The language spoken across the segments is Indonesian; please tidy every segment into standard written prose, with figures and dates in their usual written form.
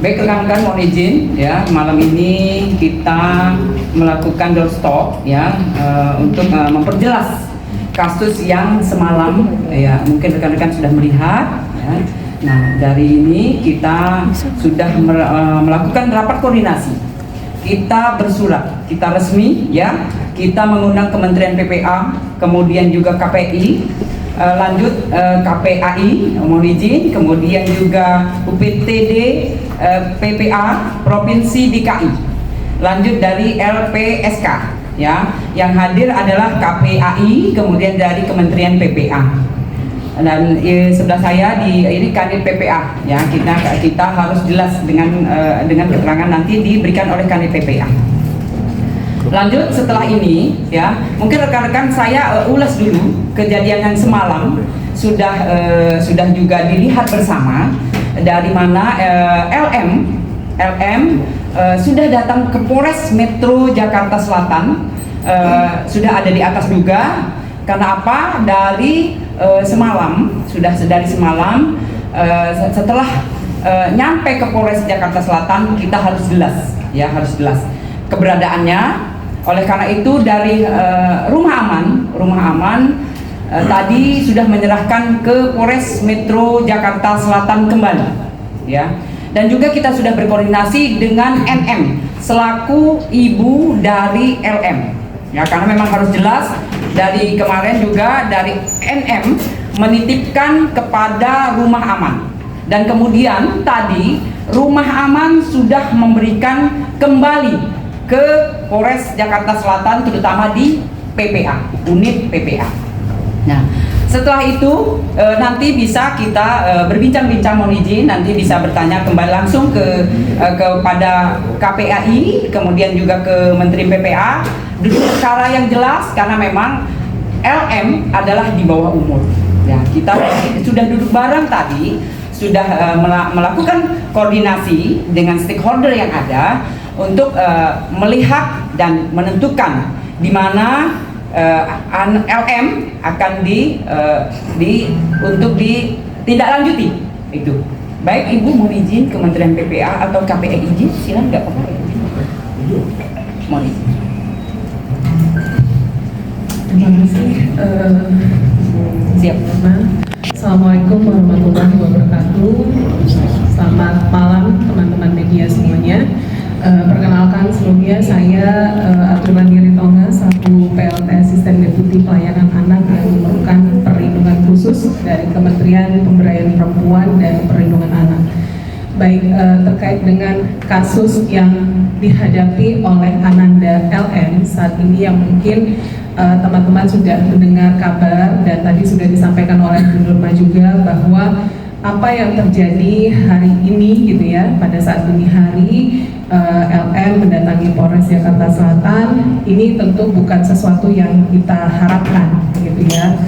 Baik rekan-rekan, mohon izin ya, malam ini kita melakukan doorstop ya untuk memperjelas kasus yang semalam ya, mungkin rekan-rekan sudah melihat ya. Nah, dari ini kita sudah melakukan rapat koordinasi. Kita bersurat, kita resmi ya, kita mengundang Kementerian PPA, kemudian juga KPI, lanjut KPAI, mohon izin, kemudian juga UPTD, PPA Provinsi DKI, lanjut dari LPSK ya, yang hadir adalah KPAI, kemudian dari Kementerian PPA, dan sebelah saya ini Kanit PPA ya, kita harus jelas dengan keterangan nanti diberikan oleh Kanit PPA. Lanjut setelah ini ya, mungkin rekan-rekan saya ulas dulu kejadian yang semalam, sudah juga dilihat bersama dari mana LM sudah datang ke Polres Metro Jakarta Selatan, sudah ada di atas duga. Karena apa? Dari semalam, dari semalam setelah nyampe ke Polres Jakarta Selatan, kita harus jelas ya, harus jelas keberadaannya. Oleh karena itu dari rumah aman tadi sudah menyerahkan ke Polres Metro Jakarta Selatan kembali ya, dan juga kita sudah berkoordinasi dengan NM selaku ibu dari LM ya, karena memang harus jelas dari kemarin juga dari NM menitipkan kepada rumah aman, dan kemudian tadi rumah aman sudah memberikan kembali ke Polres Jakarta Selatan, terutama di PPA, unit PPA. Nah, setelah itu nanti bisa kita berbincang-bincang, mohon izin, nanti bisa bertanya kembali langsung kepada KPAI, kemudian juga ke Menteri PPA, duduk perkara yang jelas, karena memang LM adalah di bawah umur. Ya, kita sudah duduk bareng tadi, sudah melakukan koordinasi dengan stakeholder yang ada untuk melihat dan menentukan di mana LM akan untuk ditindaklanjuti itu. Baik Ibu, mohon izin Kementerian PPA atau KPI izin, silakan, nggak apa-apa. Mohon izin. Terima kasih. Siap. Assalamualaikum warahmatullahi wabarakatuh. Selamat malam teman-teman media semuanya. Perkenalkan sebelumnya, saya Aturman Tonga, selaku PLT Asisten Deputi Pelayanan Anak yang memerlukan perlindungan khusus dari Kementerian Pemberdayaan Perempuan dan Perlindungan Anak. Baik, terkait dengan kasus yang dihadapi oleh Ananda LM saat ini, yang mungkin teman-teman sudah mendengar kabar dan tadi sudah disampaikan oleh Bu Nurma juga, bahwa apa yang terjadi hari ini gitu ya, pada saat dini hari LM mendatangi Polres Jakarta Selatan, ini tentu bukan sesuatu yang kita harapkan gitu ya,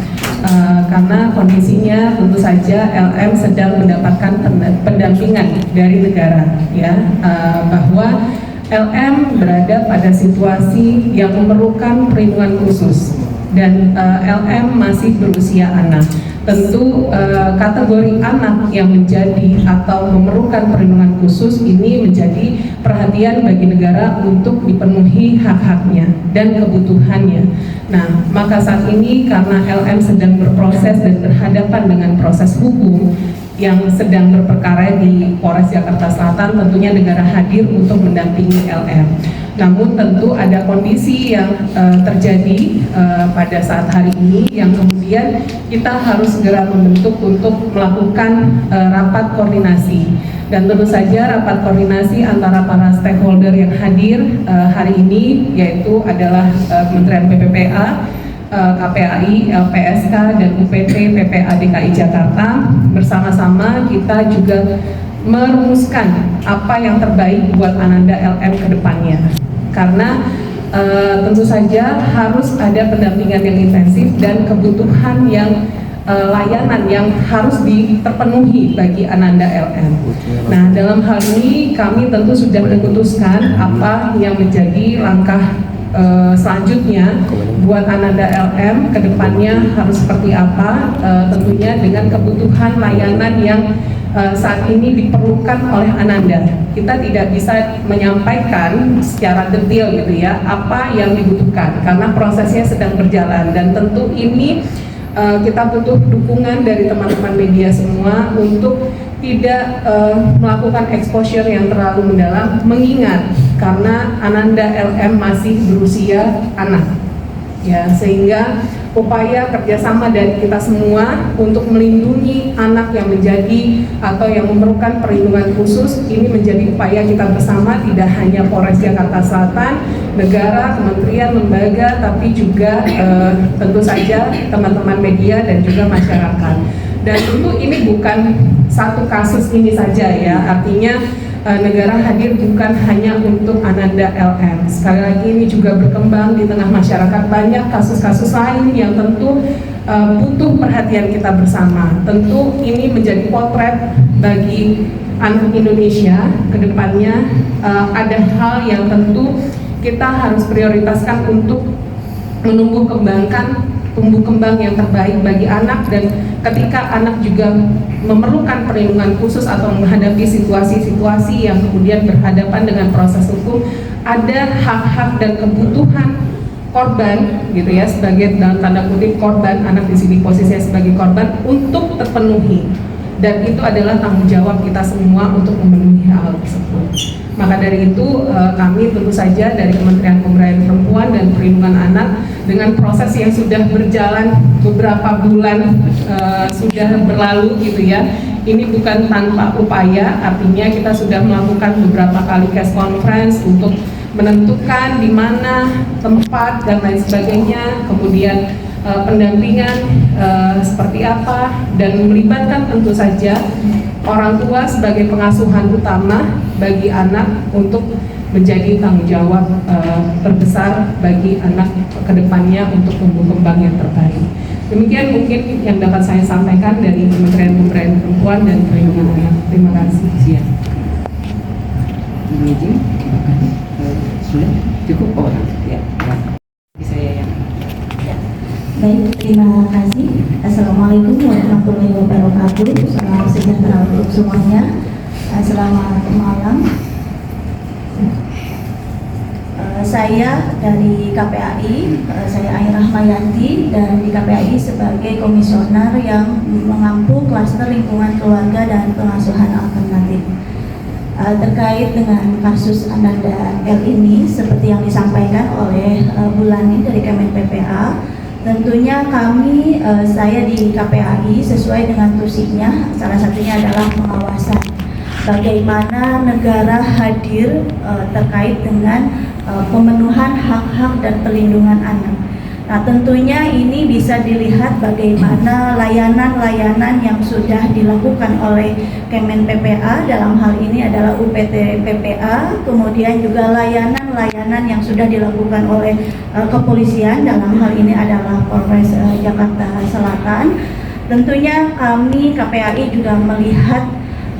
karena kondisinya tentu saja LM sedang mendapatkan pendampingan dari negara ya, bahwa LM berada pada situasi yang memerlukan perlindungan khusus, dan LM masih berusia anak. Tentu kategori anak yang menjadi atau memerlukan perlindungan khusus ini menjadi perhatian bagi negara untuk dipenuhi hak-haknya dan kebutuhannya. Nah, maka saat ini karena LM sedang berproses dan berhadapan dengan proses hukum yang sedang berperkara di Polres Jakarta Selatan, tentunya negara hadir untuk mendampingi LM. Namun tentu ada kondisi yang terjadi pada saat hari ini, yang kemudian kita harus segera membentuk untuk melakukan rapat koordinasi. Dan tentu saja rapat koordinasi antara para stakeholder yang hadir hari ini, yaitu adalah Kementerian PPPA, KPAI, LPSK, dan UPT PPA DKI Jakarta. Bersama-sama kita juga merumuskan apa yang terbaik buat Ananda LM ke depannya. Karena tentu saja harus ada pendampingan yang intensif dan kebutuhan yang layanan yang harus terpenuhi bagi Ananda LM. Nah, dalam hal ini kami tentu sudah memutuskan apa yang menjadi langkah selanjutnya buat Ananda LM ke depannya harus seperti apa, tentunya dengan kebutuhan layanan yang saat ini diperlukan oleh Ananda. Kita tidak bisa menyampaikan secara detail gitu ya apa yang dibutuhkan karena prosesnya sedang berjalan, dan tentu ini kita butuh dukungan dari teman-teman media semua untuk tidak melakukan exposure yang terlalu mendalam, mengingat karena Ananda LM masih berusia anak ya, sehingga upaya kerjasama dari kita semua untuk melindungi anak yang menjadi atau yang memerlukan perlindungan khusus ini menjadi upaya kita bersama, tidak hanya Polres Jakarta Selatan, negara, kementerian, lembaga, tapi juga tentu saja teman-teman media dan juga masyarakat. Dan tentu ini bukan satu kasus ini saja ya, artinya negara hadir bukan hanya untuk Ananda LM. Sekali lagi ini juga berkembang di tengah masyarakat, banyak kasus-kasus lain yang tentu butuh perhatian kita bersama. Tentu ini menjadi potret bagi anak Indonesia ke depannya. Ada hal yang tentu kita harus prioritaskan untuk menumbuh kembangkan tumbuh kembang yang terbaik bagi anak, dan ketika anak juga memerlukan perlindungan khusus atau menghadapi situasi-situasi yang kemudian berhadapan dengan proses hukum, ada hak-hak dan kebutuhan korban gitu ya, sebagai dalam tanda kutip korban, anak di sini posisinya sebagai korban, untuk terpenuhi, dan itu adalah tanggung jawab kita semua untuk memenuhi hal tersebut. Maka dari itu kami tentu saja dari Kementerian Pemberdayaan Perempuan dan Perlindungan Anak dengan proses yang sudah berjalan beberapa bulan sudah berlalu gitu ya, ini bukan tanpa upaya, artinya kita sudah melakukan beberapa kali case conference untuk menentukan di mana tempat dan lain sebagainya, kemudian pendampingan seperti apa, dan melibatkan tentu saja orang tua sebagai pengasuhan utama bagi anak untuk menjadi tanggung jawab terbesar bagi anak kedepannya untuk tumbuh kembang yang terbaik. Demikian mungkin yang dapat saya sampaikan dari Kementerian Pemberdayaan Perempuan dan Perlindungan Anak. Terima kasih. Siap. Sudah cukup orang ya. Saya yang Baik, terima kasih. Assalamualaikum warahmatullahi wabarakatuh. Salam sejahtera untuk semuanya. Selamat malam. Saya dari KPAI, saya Aira Rahmayanti, dan di KPAI sebagai komisioner yang mengampu klaster lingkungan keluarga dan pengasuhan alternatif. Terkait dengan kasus Ananda L ini, seperti yang disampaikan oleh Bu Lani dari Kemen PPA, tentunya kami, saya di KPAI sesuai dengan tusinya, salah satunya adalah pengawasan bagaimana negara hadir terkait dengan pemenuhan hak-hak dan perlindungan anak. Nah, tentunya ini bisa dilihat bagaimana layanan-layanan yang sudah dilakukan oleh Kemen PPA, dalam hal ini adalah UPT PPA, kemudian juga layanan-layanan yang sudah dilakukan oleh kepolisian, dalam hal ini adalah Polres Jakarta Selatan. Tentunya kami KPAI juga melihat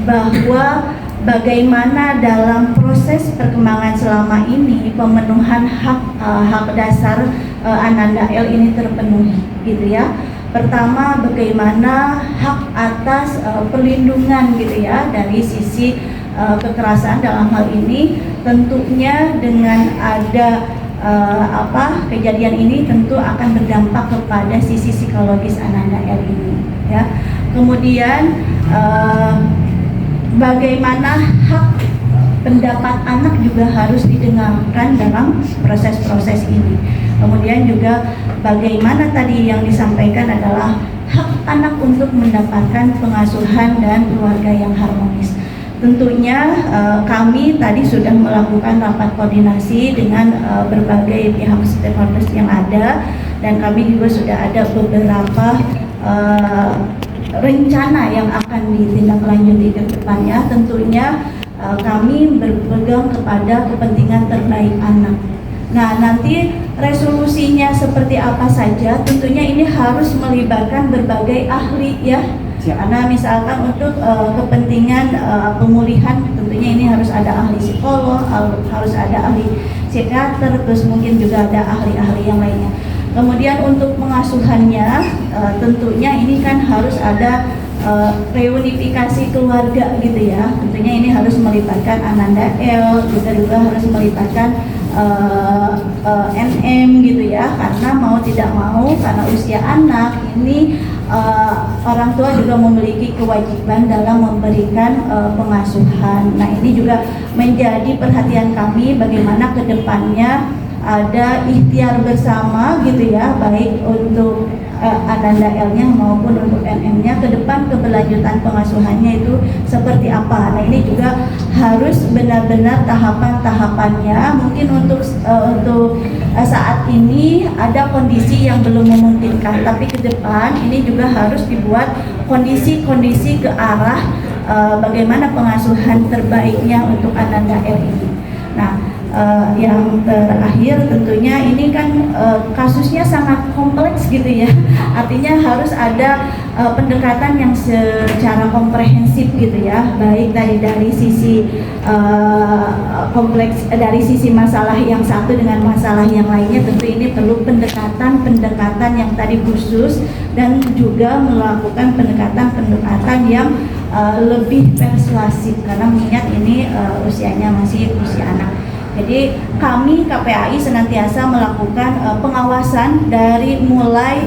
bahwa bagaimana dalam proses perkembangan selama ini pemenuhan hak dasar Ananda L ini terpenuhi, gitu ya. Pertama, bagaimana hak atas perlindungan, gitu ya, dari sisi kekerasan dalam hal ini, tentunya dengan ada kejadian ini tentu akan berdampak kepada sisi psikologis Ananda L ini, ya. Kemudian bagaimana hak pendapat anak juga harus didengarkan dalam proses-proses ini. Kemudian juga bagaimana tadi yang disampaikan adalah hak anak untuk mendapatkan pengasuhan dan keluarga yang harmonis. Tentunya kami tadi sudah melakukan rapat koordinasi dengan berbagai pihak stakeholders yang ada, dan kami juga sudah ada beberapa rencana yang akan ditindaklanjuti ke depannya. Tentunya kami berpegang kepada kepentingan terbaik anak. Nah, nanti resolusinya seperti apa saja, tentunya ini harus melibatkan berbagai ahli, ya. Karena misalkan untuk kepentingan pemulihan, tentunya ini harus ada ahli psikolog, harus ada ahli psikiater, terus mungkin juga ada ahli-ahli yang lainnya. Kemudian untuk pengasuhannya, tentunya ini kan harus ada reunifikasi keluarga gitu ya. Tentunya ini harus melibatkan Ananda L, juga harus melibatkan NM gitu ya, karena mau tidak mau karena usia anak ini orang tua juga memiliki kewajiban dalam memberikan pengasuhan. Nah ini juga menjadi perhatian kami bagaimana kedepannya ada ikhtiar bersama gitu ya, baik untuk Ananda L-nya maupun untuk NM-nya ke depan keberlanjutan pengasuhannya itu seperti apa. Nah ini juga harus benar-benar tahapan-tahapannya. Mungkin untuk saat ini ada kondisi yang belum memungkinkan, tapi ke depan ini juga harus dibuat kondisi-kondisi ke arah bagaimana pengasuhan terbaiknya untuk Ananda L ini. Nah yang terakhir tentunya ini kan kasusnya sangat kompleks gitu ya, artinya harus ada pendekatan yang secara komprehensif gitu ya, baik dari sisi kompleks, dari sisi masalah yang satu dengan masalah yang lainnya. Tentu ini perlu pendekatan yang tadi khusus dan juga melakukan pendekatan yang lebih persuasif karena mengingat ini usianya masih usia anak. Jadi kami KPAI senantiasa melakukan pengawasan dari mulai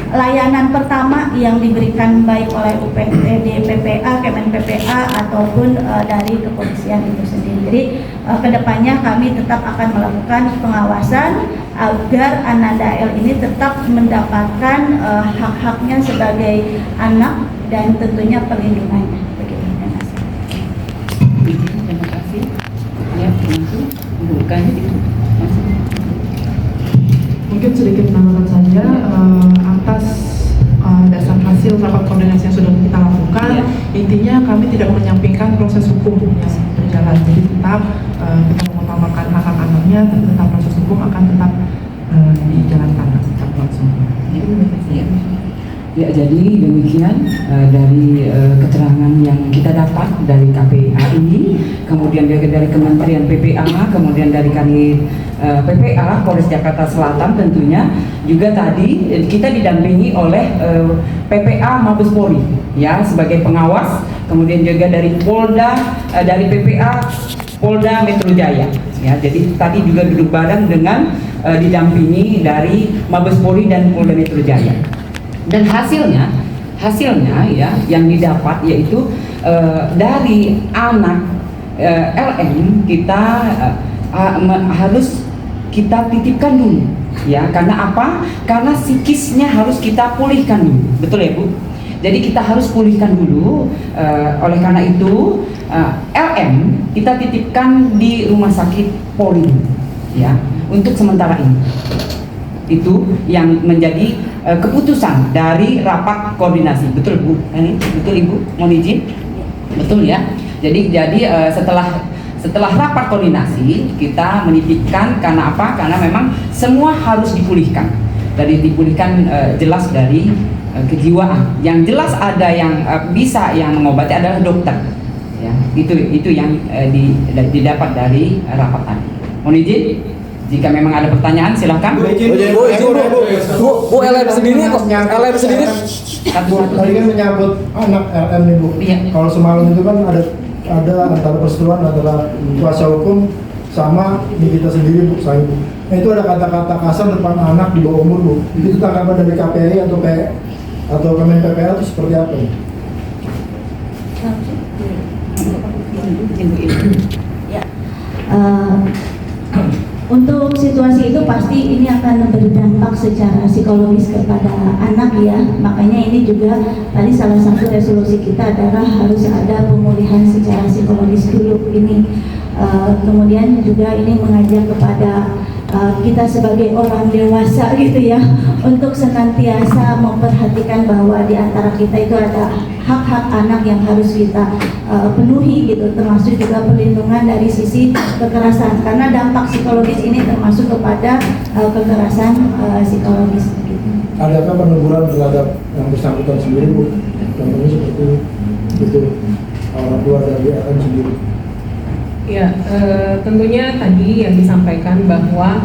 layanan pertama yang diberikan baik oleh UPTD PPA, Kemen PPA ataupun dari kepolisian itu sendiri. Jadi kedepannya kami tetap akan melakukan pengawasan agar Ananda L ini tetap mendapatkan hak-haknya sebagai anak dan tentunya perlindungannya. Terima kasih. Ya, bukan itu. Mungkin sedikit menambahkan saja atas dasar hasil rapat koordinasi yang sudah kita lakukan. Ya. Intinya kami tidak menyampingkan proses hukum yang berjalan. Jadi tetap kita mengutamakan hak-hak anaknya, dan tetap proses hukum akan tetap dijalankan dan tetap berlangsung. Ya. Ya, jadi demikian dari keterangan yang kita dapat dari KPAI, kemudian dari Kementerian PPA, kemudian dari Kanit PPA Polres Jakarta Selatan tentunya juga tadi kita didampingi oleh PPA Mabes Polri ya sebagai pengawas, kemudian juga dari Polda dari PPA Polda Metro Jaya ya. Jadi tadi juga duduk bareng dengan didampingi dari Mabes Polri dan Polda Metro Jaya. Dan hasilnya ya yang didapat yaitu dari anak LM kita harus kita titipkan dulu ya. Karena apa? Karena psikisnya harus kita pulihkan dulu, betul ya Bu? Jadi kita harus pulihkan dulu. Oleh karena itu LM kita titipkan di rumah sakit Polri ya untuk sementara ini. Itu yang menjadi keputusan dari rapat koordinasi, betul Bu? Betul Ibu? Mohon izin, betul ya. Jadi setelah rapat koordinasi kita menitipkan karena apa? Karena memang semua harus dipulihkan. Jelas dari kejiwaan. Yang jelas ada yang bisa yang mengobati adalah dokter. Ya, itu yang didapat dari rapat tadi. Mohon izin. Jika memang ada pertanyaan silahkan. Bu, LM sendiri kok. LM sendiri. Tadi kan menyambut anak LM nih Bu. Iya. Kalau semalam itu kan ada antara persetujuan antara kuasa hukum sama kita sendiri Bu, saya Bu. Nah itu ada kata-kata kasar depan anak di bawah umur Bu. Itu tanggapan dari KPI atau Kemen PPA itu seperti apa? Ya. Untuk situasi itu pasti ini akan berdampak secara psikologis kepada anak ya. Makanya ini juga tadi salah satu resolusi kita adalah harus ada pemulihan secara psikologis dulu ini. Kemudian juga ini mengajak kepada kita sebagai orang dewasa gitu ya, untuk senantiasa memperhatikan bahwa di antara kita itu ada hak-hak anak yang harus kita penuhi gitu, termasuk juga perlindungan dari sisi kekerasan, karena dampak psikologis ini termasuk kepada kekerasan psikologis gitu. Adakah peneguran terhadap yang bersangkutan sendiri Bu? Contohnya seperti itu orang tua dari LM sendiri. Ya, tentunya tadi yang disampaikan bahwa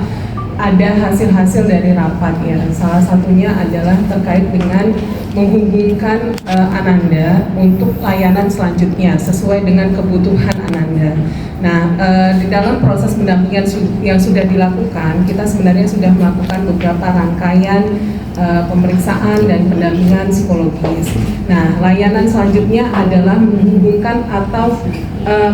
ada hasil-hasil dari rapat ya. Salah satunya adalah terkait dengan menghubungkan Ananda untuk layanan selanjutnya sesuai dengan kebutuhan Ananda. Nah, di dalam proses pendampingan yang sudah dilakukan, kita sebenarnya sudah melakukan beberapa rangkaian pemeriksaan dan pendampingan psikologis. Nah, layanan selanjutnya adalah menghubungkan atau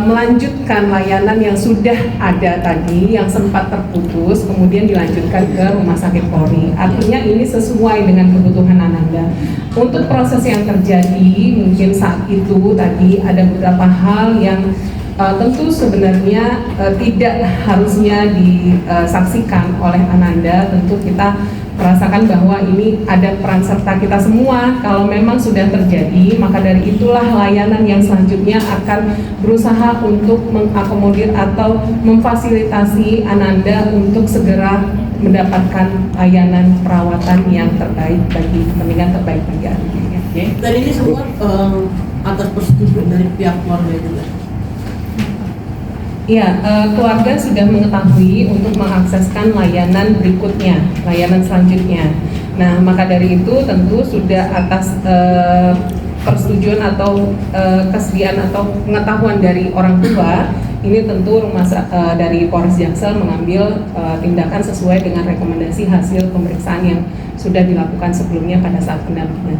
melanjutkan layanan yang sudah ada tadi, yang sempat terputus, kemudian dilanjutkan ke Rumah Sakit Polri. Artinya ini sesuai dengan kebutuhan Ananda. Untuk proses yang terjadi, mungkin saat itu tadi ada beberapa hal yang tentu sebenarnya tidak harusnya disaksikan oleh Ananda. Tentu kita merasakan bahwa ini ada peran serta kita semua. Kalau memang sudah terjadi, maka dari itulah layanan yang selanjutnya akan berusaha untuk mengakomodir atau memfasilitasi Ananda untuk segera mendapatkan layanan perawatan yang terbaik bagi kepentingan terbaik bagi Ananda. Dan ini semua atas persetujuan dari pihak keluarga juga. Ya, keluarga sudah mengetahui untuk mengakseskan layanan berikutnya, layanan selanjutnya. Nah, maka dari itu tentu sudah atas persetujuan atau kesediaan atau pengetahuan dari orang tua, ini tentu dari Polres Jaksel mengambil tindakan sesuai dengan rekomendasi hasil pemeriksaan yang sudah dilakukan sebelumnya pada saat pendampingan.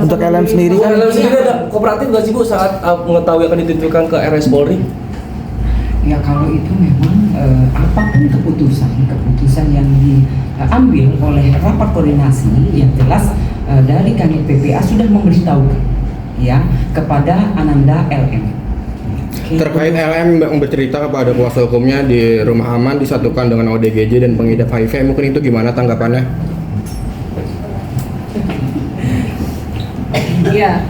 Untuk LM sendiri kan? LM sendiri ada kooperatif nggak sih Bu saat mengetahui akan dititipkan ke RS Polri? Ya kalau itu memang apapun keputusan yang diambil oleh rapat koordinasi, yang jelas dari kami PPA sudah memberitahu ya kepada Ananda LM. Terkait LM yang bercerita kepada kuasa hukumnya di rumah aman disatukan dengan ODGJ dan pengidap HIV, mungkin itu gimana tanggapannya? Ya,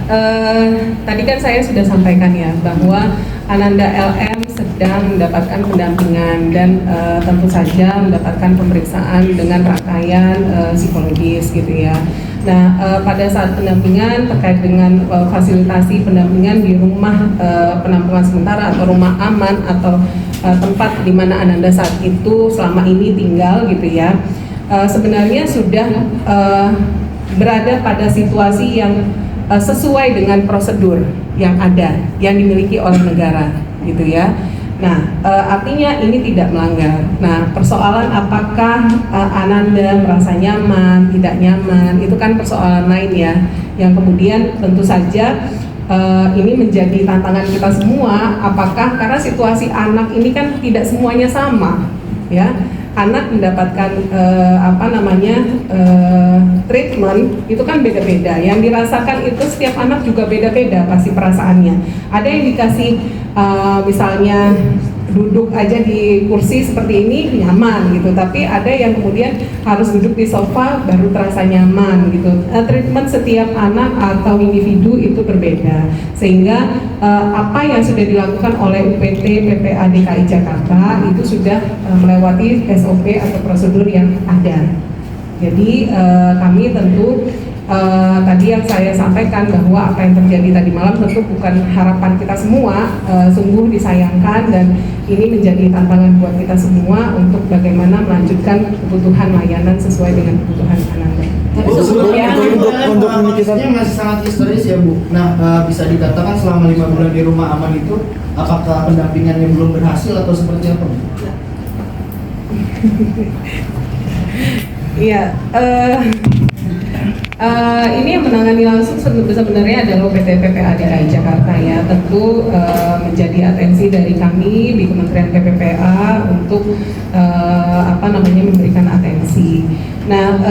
tadi kan saya sudah sampaikan ya bahwa Ananda LM sedang mendapatkan pendampingan dan tentu saja mendapatkan pemeriksaan dengan rangkaian psikologis gitu ya. Nah, pada saat pendampingan terkait dengan fasilitasi pendampingan di rumah penampungan sementara atau rumah aman atau tempat di mana Ananda saat itu selama ini tinggal gitu ya, sebenarnya sudah berada pada situasi yang sesuai dengan prosedur yang ada, yang dimiliki oleh negara gitu ya. Nah, artinya ini tidak melanggar. Nah, persoalan apakah Ananda merasa nyaman, tidak nyaman, itu kan persoalan lain ya, yang kemudian tentu saja ini menjadi tantangan kita semua. Apakah karena situasi anak ini kan tidak semuanya sama ya, anak mendapatkan treatment itu kan beda-beda. Yang dirasakan itu setiap anak juga beda-beda pasti perasaannya. Ada yang dikasih misalnya duduk aja di kursi seperti ini nyaman gitu, tapi ada yang kemudian harus duduk di sofa baru terasa nyaman gitu. Treatment setiap anak atau individu itu berbeda, sehingga apa yang sudah dilakukan oleh UPT PPA DKI Jakarta itu sudah melewati SOP atau prosedur yang ada. Jadi kami tentu tadi yang saya sampaikan bahwa apa yang terjadi tadi malam tentu bukan harapan kita semua, sungguh disayangkan dan ini menjadi tantangan buat kita semua untuk bagaimana melanjutkan kebutuhan layanan sesuai dengan kebutuhan Ananda. Untuk kisahnya masih sangat historis ya Bu. Nah, bisa dikatakan selama 5 bulan di rumah aman itu apakah pendampingannya belum berhasil atau seperti apa? Iya, ini yang menangani langsung sebenarnya adalah PT PPA DKI Jakarta ya. Tentu menjadi atensi dari kami di Kementerian PPPA untuk memberikan atensi. Nah,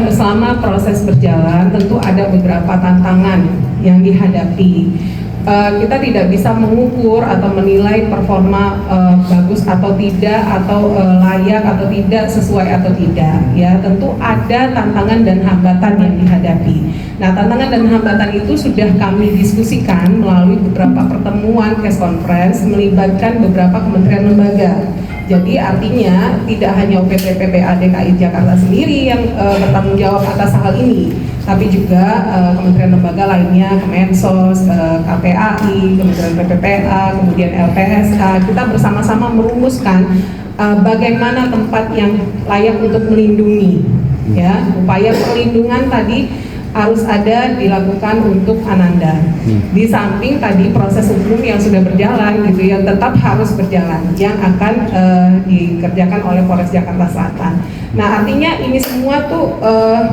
selama proses berjalan tentu ada beberapa tantangan yang dihadapi. Kita tidak bisa mengukur atau menilai performa bagus atau tidak, atau layak atau tidak, sesuai atau tidak ya. Tentu ada tantangan dan hambatan yang dihadapi. Nah, tantangan dan hambatan itu sudah kami diskusikan melalui beberapa pertemuan case conference melibatkan beberapa kementerian lembaga. Jadi artinya tidak hanya UPT PPA DKI Jakarta sendiri yang bertanggung jawab atas hal ini, tapi juga kementerian lembaga lainnya, Kemensos, KPAI, Kementerian PPPA, kemudian LPSK. Kita bersama-sama merumuskan bagaimana tempat yang layak untuk melindungi, ya. Upaya perlindungan tadi harus ada dilakukan untuk Ananda. Di samping tadi proses hukum yang sudah berjalan gitu ya, tetap harus berjalan yang akan dikerjakan oleh Polres Jakarta Selatan. Nah, artinya ini semua tuh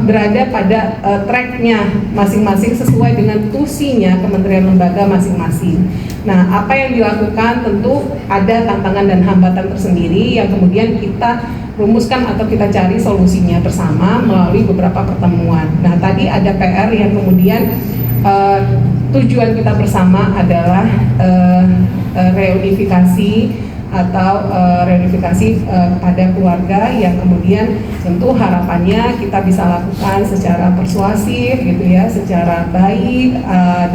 berada pada tracknya masing-masing sesuai dengan tusinya kementerian lembaga masing-masing. Nah, apa yang dilakukan tentu ada tantangan dan hambatan tersendiri yang kemudian kita rumuskan atau kita cari solusinya bersama melalui beberapa pertemuan. Nah, tadi ada PR yang kemudian tujuan kita bersama adalah reunifikasi atau reunifikasi pada keluarga yang kemudian tentu harapannya kita bisa lakukan secara persuasif gitu ya, secara baik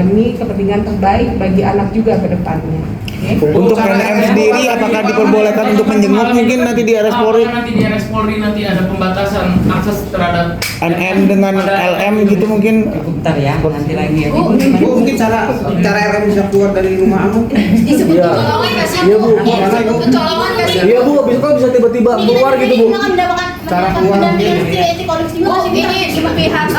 demi kepentingan terbaik bagi anak juga ke depannya. Untuk LM sendiri apakah diperbolehkan untuk menjenguk mungkin nanti di RS Polri? Nanti di RS Polri nanti ada pembatasan akses terhadap MM dengan LM gitu mungkin. Bentar ya, nanti lagi ya. Bu, mungkin cara RM bisa keluar dari rumah Aman? Disebut kecolongan nggak sih? Iya, Bu. Disebut kecolongan nggak sih? Iya Bu, bisa tiba-tiba keluar gitu Bu. Ini kan mendapatkan Cara keluar pendampingan etik kodex juga nggak sih? Ini cuma pihak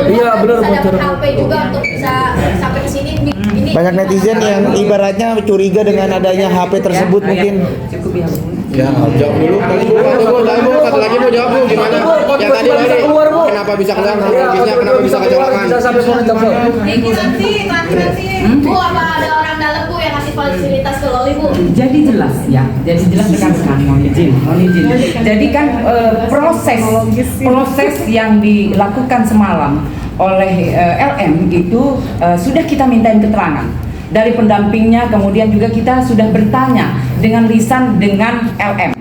Iya, benar, Bu. Bisa dapat HP juga untuk bisa sampai ke sini. Ini Banyak netizen yang ibaratnya curiga dengan adanya HP tersebut Ya, mungkin. cukup ya. Ya, jawab dulu. Satu lagi Bu, jawab Bu, gimana? Yang tadi keluar, Bu. kenapa bisa keluar? Kronologisnya kenapa bisa kecolongan? Bisa sampai sore jam sore. nanti Bu, apa ada orang dalam Bu yang ngasih fasilitas ke Loli Bu? Jadi jelas ya, jadi jelas rekan-rekan, mohon izin. Jadi kan proses yang dilakukan semalam oleh LM itu sudah kita mintain keterangan dari pendampingnya, kemudian juga kita sudah bertanya dengan lisan dengan LM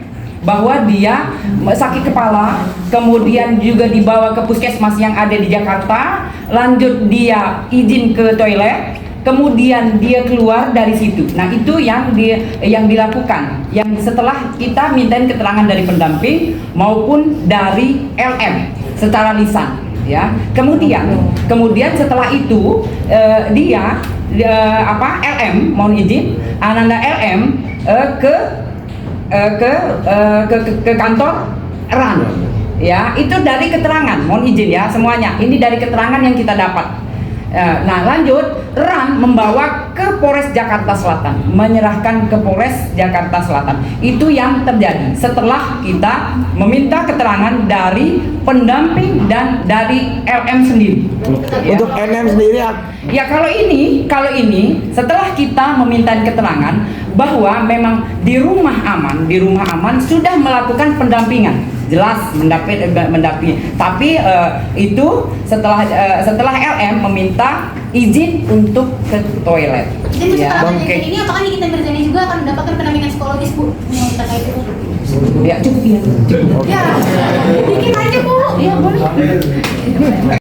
bahwa dia sakit kepala, kemudian juga dibawa ke puskesmas yang ada di Jakarta, lanjut dia izin ke toilet, kemudian dia keluar dari situ. Nah, itu yang dilakukan, yang setelah kita mintain keterangan dari pendamping maupun dari LM secara lisan, ya. Kemudian setelah itu LM mohon izin, Ananda LM ke kantor RAN, ya. Itu dari keterangan, mohon izin ya semuanya. Ini dari keterangan yang kita dapat. Nah, lanjut, RAN membawa ke Polres Jakarta Selatan, menyerahkan ke Polres Jakarta Selatan. Itu yang terjadi setelah kita meminta keterangan dari pendamping dan dari LM sendiri. Ya. Untuk NM sendiri Ya, kalau ini setelah kita meminta keterangan bahwa memang di rumah aman sudah melakukan pendampingan, jelas mendampingi. Tapi itu setelah LM meminta izin untuk ke toilet. Jadi Ya, setelah kejadian ini apakah kita berjanji juga akan mendapatkan pendampingan psikologis Bu yang terkait itu? ya cukup ya. Ya, dikit aja Bu. Ya boleh.